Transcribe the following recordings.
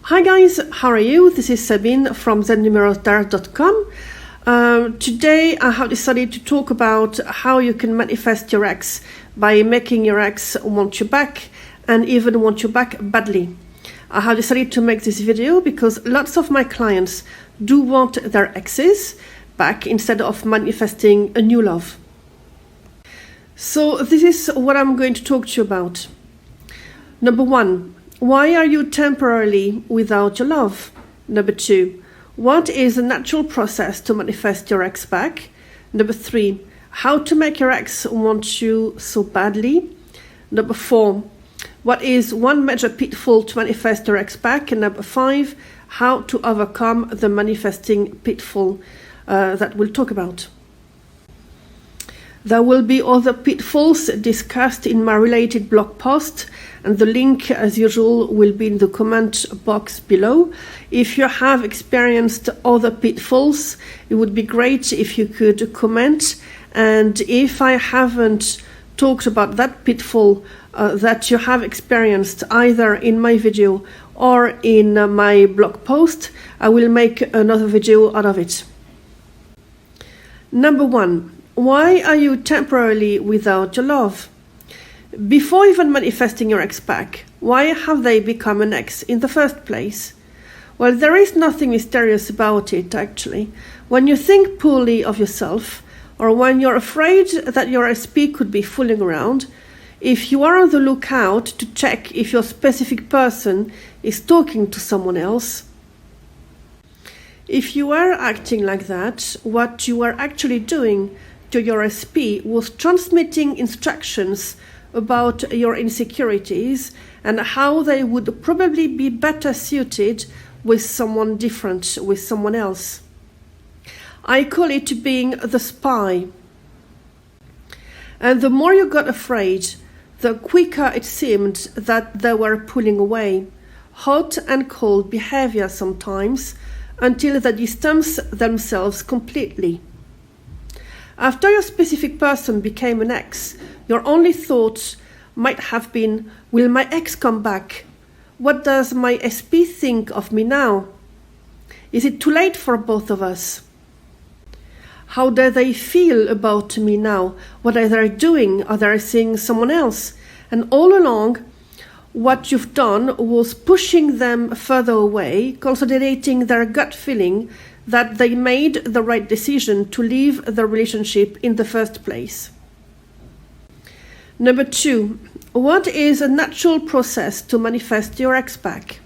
Hi guys, how are you? This is Sabine from Zennumerostar.com. Today I have decided to talk about how you can manifest your ex by making your ex want you back and even want you back badly. I have decided to make this video because lots of my clients do want their exes back instead of manifesting a new love. So this is what I'm going to talk to you about. Number 1, why are you temporarily without your love? Number 2, what is the natural process to manifest your ex back? Number 3, how to make your ex want you so badly? Number 4, what is one major pitfall to manifest your ex back? And number 5, how to overcome the manifesting pitfall that we'll talk about. There will be other pitfalls discussed in my related blog post, and the link, as usual, will be in the comment box below. If you have experienced other pitfalls, it would be great if you could comment. And if I haven't talked about that pitfall that you have experienced either in my video or in my blog post, I will make another video out of it. Number 1. Why are you temporarily without your love? Before even manifesting your ex back, why have they become an ex in the first place? Well, there is nothing mysterious about it, actually. When you think poorly of yourself, or when you're afraid that your SP could be fooling around, if you are on the lookout to check if your specific person is talking to someone else, if you are acting like that, what you are actually doing to your SP was transmitting instructions about your insecurities and how they would probably be better suited with someone different, with someone else. I call it being the spy. And the more you got afraid, the quicker it seemed that they were pulling away. Hot and cold behavior sometimes, until they distance themselves completely. After your specific person became an ex, your only thoughts might have been, will my ex come back? What does my SP think of me now? Is it too late for both of us? How do they feel about me now? What are they doing? Are they seeing someone else? And all along, what you've done was pushing them further away, consolidating their gut feeling that they made the right decision to leave the relationship in the first place. Number 2, what is a natural process to manifest your ex back?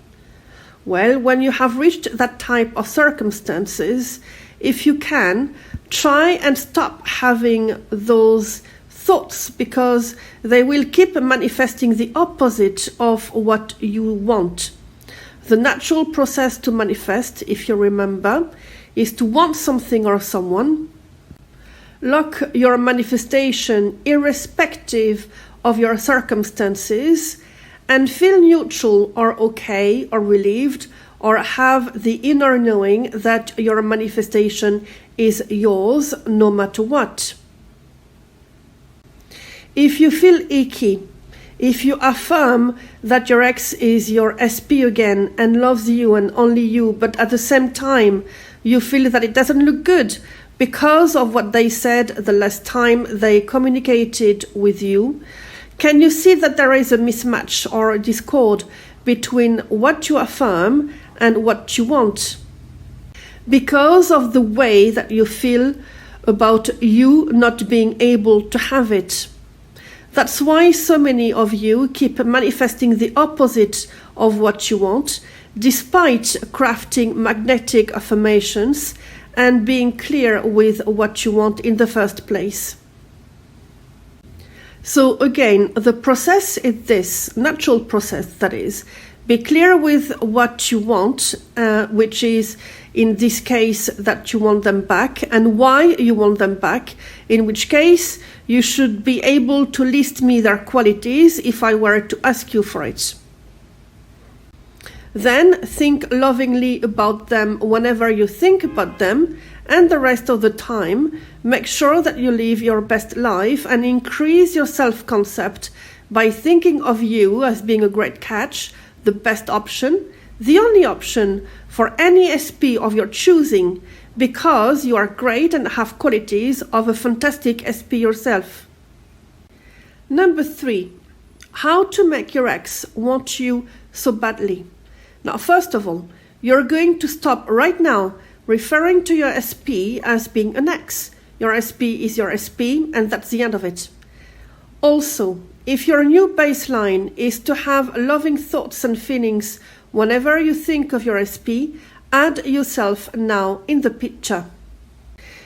Well, when you have reached that type of circumstances, if you can, try and stop having those thoughts, because they will keep manifesting the opposite of what you want. The natural process to manifest, if you remember, is to want something or someone. Lock your manifestation irrespective of your circumstances and feel neutral or okay or relieved or have the inner knowing that your manifestation is yours no matter what. If you feel icky, if you affirm that your ex is your SP again and loves you and only you, but at the same time you feel that it doesn't look good because of what they said the last time they communicated with you, can you see that there is a mismatch or a discord between what you affirm and what you want? Because of the way that you feel about you not being able to have it. That's why so many of you keep manifesting the opposite of what you want, despite crafting magnetic affirmations and being clear with what you want in the first place. So again, the process is this, natural process that is. Be clear with what you want, which is in this case that you want them back and why you want them back, in which case you should be able to list me their qualities if I were to ask you for it. Then think lovingly about them whenever you think about them, and the rest of the time make sure that you live your best life and increase your self-concept by thinking of you as being a great catch, the best option, the only option for any SP of your choosing, because you are great and have qualities of a fantastic SP yourself. Number 3, how to make your ex want you so badly. Now, first of all, you're going to stop right now referring to your SP as being an ex. Your SP is your SP, and that's the end of it. Also, if your new baseline is to have loving thoughts and feelings whenever you think of your SP, add yourself now in the picture.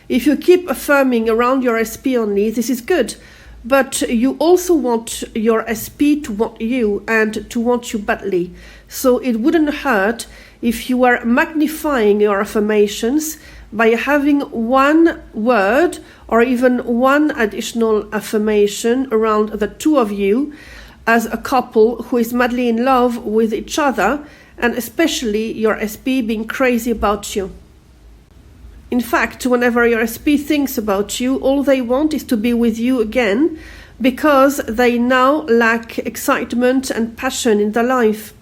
If you keep affirming around your SP only, this is good, but you also want your SP to want you and to want you badly. So it wouldn't hurt if you were magnifying your affirmations by having one word or even one additional affirmation around the two of you as a couple who is madly in love with each other, and especially your SP being crazy about you. In fact, whenever your SP thinks about you, all they want is to be with you again, because they now lack excitement and passion in their life.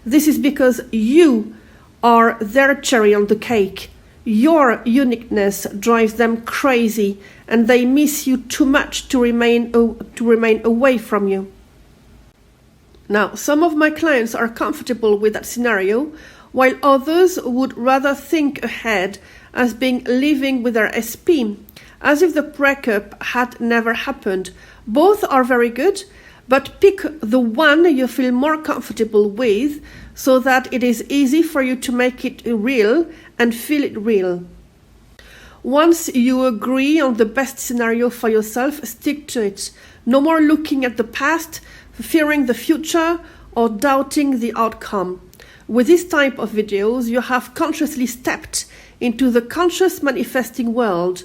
This is because you are their cherry on the cake. Your uniqueness drives them crazy, and they miss you too much to remain away from you. Now, some of my clients are comfortable with that scenario, while others would rather think ahead as being living with their SP, as if the breakup had never happened. Both are very good, but pick the one you feel more comfortable with so that it is easy for you to make it real and feel it real. Once you agree on the best scenario for yourself, stick to it. No more looking at the past, fearing the future, or doubting the outcome. With this type of videos, you have consciously stepped into the conscious manifesting world,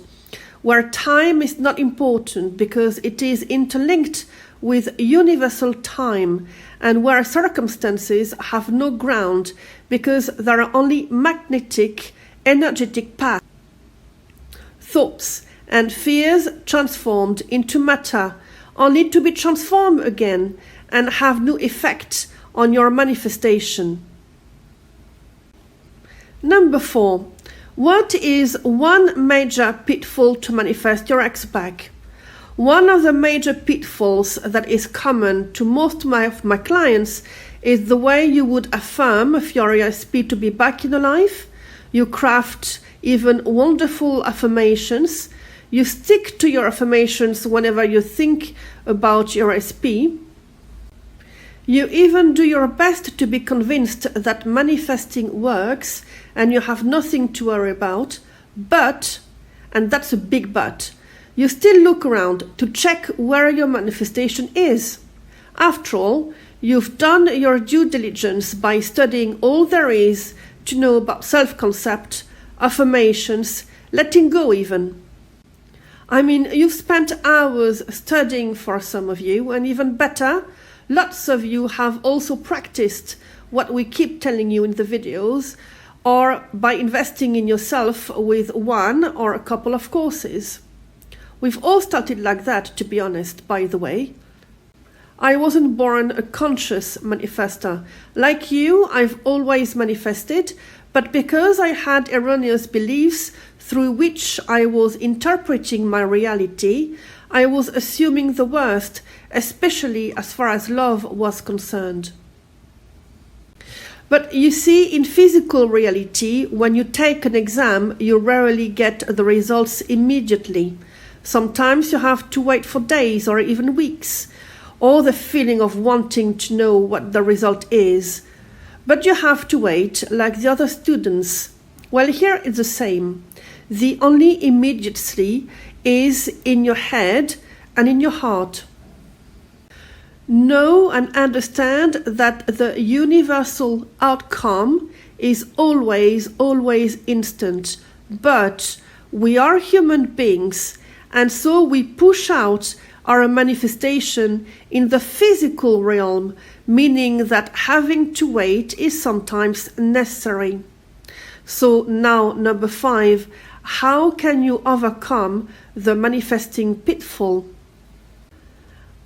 where time is not important because it is interlinked with universal time, and where circumstances have no ground because there are only magnetic, energetic paths. Thoughts and fears transformed into matter only to be transformed again and have no effect on your manifestation. Number 4. What is one major pitfall to manifest your ex back? One of the major pitfalls that is common to most of my clients is the way you would affirm for your SP to be back in your life. You craft even wonderful affirmations. You stick to your affirmations whenever you think about your SP. You even do your best to be convinced that manifesting works and you have nothing to worry about. But, and that's a big but, you still look around to check where your manifestation is. After all, you've done your due diligence by studying all there is to know about self-concept, affirmations, letting go even. I mean, you've spent hours studying for some of you, and even better, lots of you have also practiced what we keep telling you in the videos, or by investing in yourself with one or a couple of courses. We've all started like that, to be honest, by the way. I wasn't born a conscious manifester. Like you, I've always manifested, but because I had erroneous beliefs through which I was interpreting my reality, I was assuming the worst, especially as far as love was concerned. But you see, in physical reality, when you take an exam, you rarely get the results immediately. Sometimes you have to wait for days or even weeks, or the feeling of wanting to know what the result is. But you have to wait like the other students. Well, here it's the same. The only immediacy is in your head and in your heart. Know and understand that the universal outcome is always instant. But we are human beings, and so we push out our manifestation in the physical realm, meaning that having to wait is sometimes necessary. So now, number 5, how can you overcome the manifesting pitfall?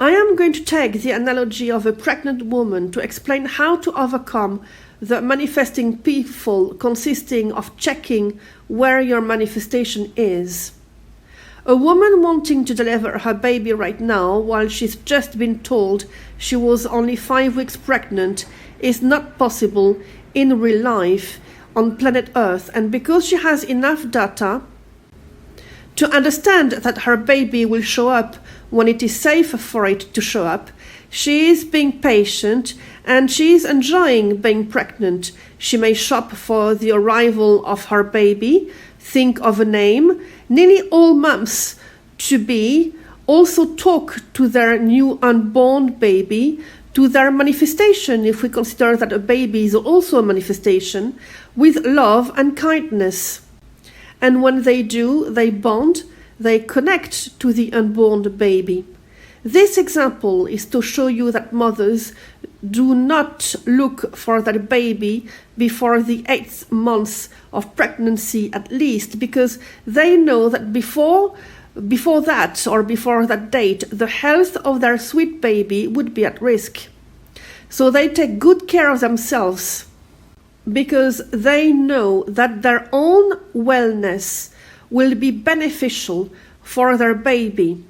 I am going to take the analogy of a pregnant woman to explain how to overcome the manifesting pitfall consisting of checking where your manifestation is. A woman wanting to deliver her baby right now while she's just been told she was only 5 weeks pregnant is not possible in real life on planet Earth, and because she has enough data to understand that her baby will show up when it is safe for it to show up, she is being patient and she is enjoying being pregnant. She may shop for the arrival of her baby, think of a name. Nearly all mums to be also talk to their new unborn baby, to their manifestation, if we consider that a baby is also a manifestation, with love and kindness. And when they do, they bond, they connect to the unborn baby. This example is to show you that mothers do not look for their baby before the 8th month of pregnancy at least, because they know that before that date, the health of their sweet baby would be at risk. So they take good care of themselves because they know that their own wellness will be beneficial for their baby.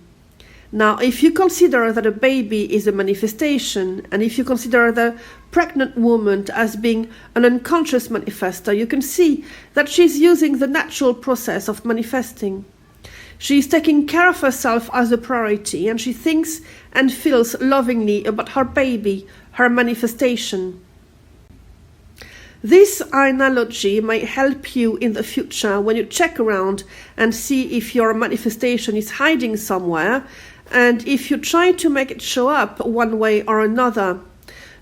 Now, if you consider that a baby is a manifestation, and if you consider the pregnant woman as being an unconscious manifester, you can see that she's using the natural process of manifesting. She's taking care of herself as a priority, and she thinks and feels lovingly about her baby, her manifestation. This analogy may help you in the future when you check around and see if your manifestation is hiding somewhere, and if you try to make it show up one way or another.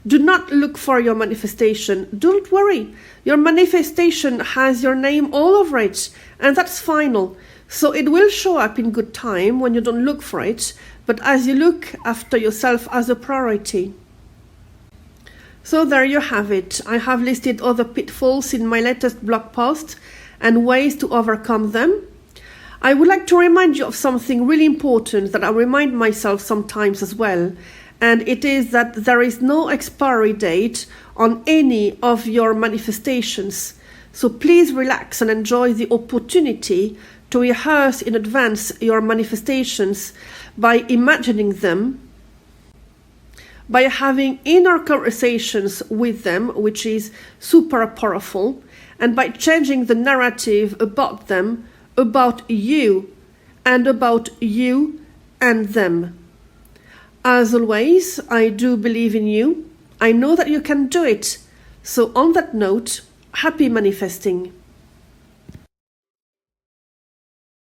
Do not look for your manifestation. Don't worry. Your manifestation has your name all over it, and that's final. So it will show up in good time when you don't look for it, but as you look after yourself as a priority. So there you have it. I have listed other pitfalls in my latest blog post and ways to overcome them. I would like to remind you of something really important that I remind myself sometimes as well, and it is that there is no expiry date on any of your manifestations. So please relax and enjoy the opportunity to rehearse in advance your manifestations by imagining them, by having inner conversations with them, which is super powerful, and by changing the narrative about them, about you and them. As always, I do believe in you. I know that you can do it. So on that note, happy manifesting.